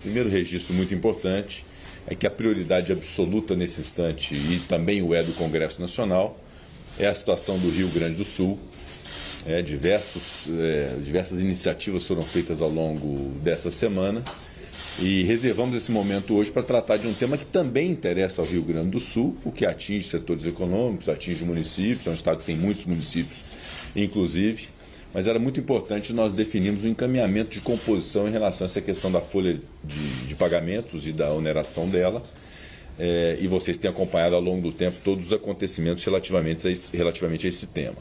Primeiro registro muito importante é que a prioridade absoluta nesse instante, e também o é do Congresso Nacional, é a situação do Rio Grande do Sul. Diversas iniciativas foram feitas ao longo dessa semana e reservamos esse momento hoje para tratar de um tema que também interessa ao Rio Grande do Sul, porque atinge setores econômicos, atinge municípios, é um estado que tem muitos municípios, inclusive, mas era muito importante nós definirmos um encaminhamento de composição em relação a essa questão da folha de pagamentos e da oneração dela, e vocês têm acompanhado ao longo do tempo todos os acontecimentos relativamente a esse tema.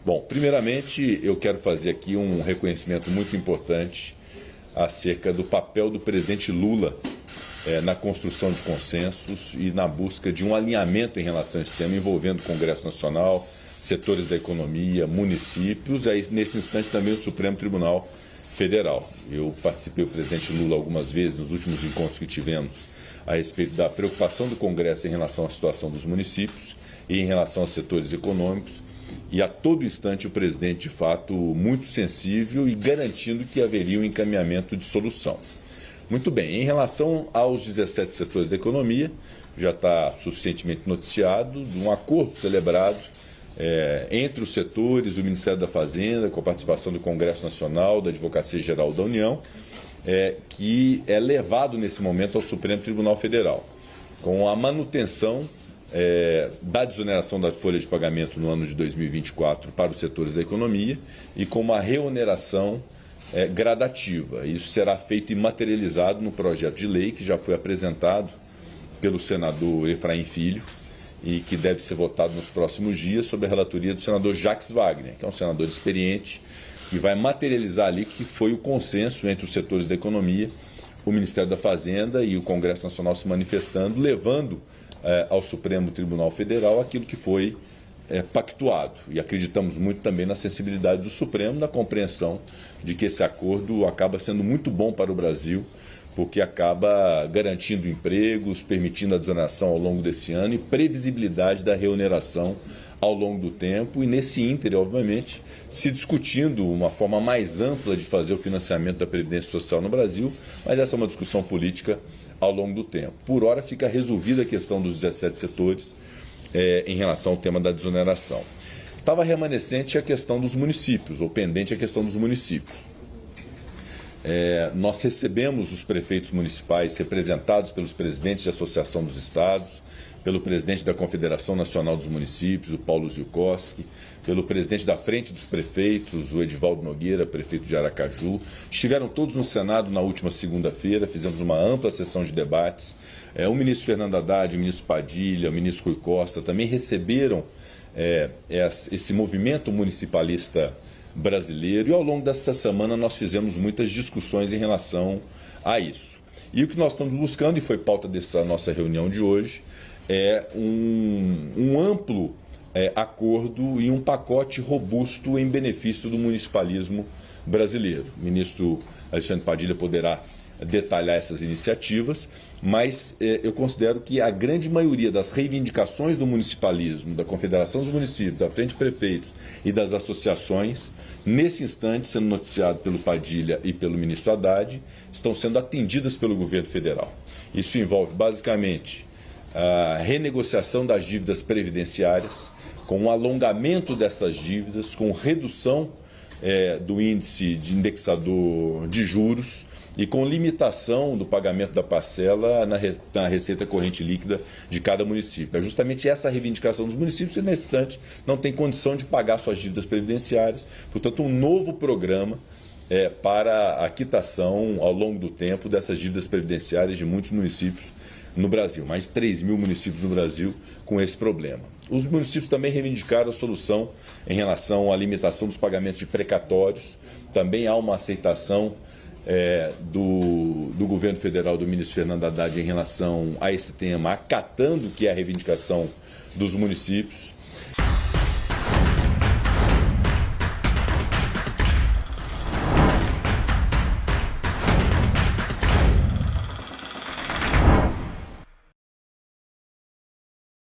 Bom, primeiramente eu quero fazer aqui um reconhecimento muito importante acerca do papel do presidente Lula na construção de consensos e na busca de um alinhamento em relação a esse tema, envolvendo o Congresso Nacional, setores da economia, municípios, e nesse instante também o Supremo Tribunal Federal. Eu participei do presidente Lula algumas vezes nos últimos encontros que tivemos a respeito da preocupação do Congresso em relação à situação dos municípios e em relação aos setores econômicos, e a todo instante o presidente, de fato, muito sensível e garantindo que haveria um encaminhamento de solução. Muito bem, em relação aos 17 setores da economia, já está suficientemente noticiado, de um acordo celebrado entre os setores, o Ministério da Fazenda, com a participação do Congresso Nacional, da Advocacia Geral da União, que é levado nesse momento ao Supremo Tribunal Federal, com a manutenção da desoneração da folha de pagamento no ano de 2024 para os setores da economia e com uma reoneração gradativa. Isso será feito e materializado no projeto de lei que já foi apresentado pelo senador Efraim Filho e que deve ser votado nos próximos dias sob a relatoria do senador Jacques Wagner, que é um senador experiente e vai materializar ali que foi o consenso entre os setores da economia, o Ministério da Fazenda e o Congresso Nacional se manifestando, levando ao Supremo Tribunal Federal aquilo que foi pactuado. E acreditamos muito também na sensibilidade do Supremo, na compreensão de que esse acordo acaba sendo muito bom para o Brasil, porque acaba garantindo empregos, permitindo a desoneração ao longo desse ano e previsibilidade da reoneração ao longo do tempo, e nesse ínter, obviamente, se discutindo uma forma mais ampla de fazer o financiamento da Previdência Social no Brasil, mas essa é uma discussão política ao longo do tempo. Por hora fica resolvida a questão dos 17 setores em relação ao tema da desoneração. Estava remanescente a questão dos municípios, ou pendente a questão dos municípios. Nós recebemos os prefeitos municipais representados pelos presidentes de Associação dos Estados, pelo presidente da Confederação Nacional dos Municípios, o Paulo Ziukoski, pelo presidente da Frente dos Prefeitos, o Edivaldo Nogueira, prefeito de Aracaju. Estiveram todos no Senado na última segunda-feira, fizemos uma ampla sessão de debates. O ministro Fernando Haddad, o ministro Padilha, o ministro Rui Costa também receberam esse movimento municipalista brasileiro, e ao longo dessa semana nós fizemos muitas discussões em relação a isso. E o que nós estamos buscando, e foi pauta dessa nossa reunião de hoje, é um amplo acordo e um pacote robusto em benefício do municipalismo brasileiro. O ministro Alexandre Padilha poderá detalhar essas iniciativas, mas eu considero que a grande maioria das reivindicações do municipalismo, da Confederação dos Municípios, da Frente de Prefeitos e das associações, nesse instante, sendo noticiado pelo Padilha e pelo ministro Haddad, estão sendo atendidas pelo governo federal. Isso envolve, basicamente, a renegociação das dívidas previdenciárias, com o alongamento dessas dívidas, com redução do índice de indexador de juros e com limitação do pagamento da parcela na receita corrente líquida de cada município. É justamente essa a reivindicação dos municípios que, nesse instante, não tem condição de pagar suas dívidas previdenciárias. Portanto, um novo programa para a quitação, ao longo do tempo, dessas dívidas previdenciárias de muitos municípios no Brasil. Mais de 3 mil municípios no Brasil com esse problema. Os municípios também reivindicaram a solução em relação à limitação dos pagamentos de precatórios. Também há uma aceitação do governo federal, do ministro Fernando Haddad, em relação a esse tema, acatando que é a reivindicação dos municípios.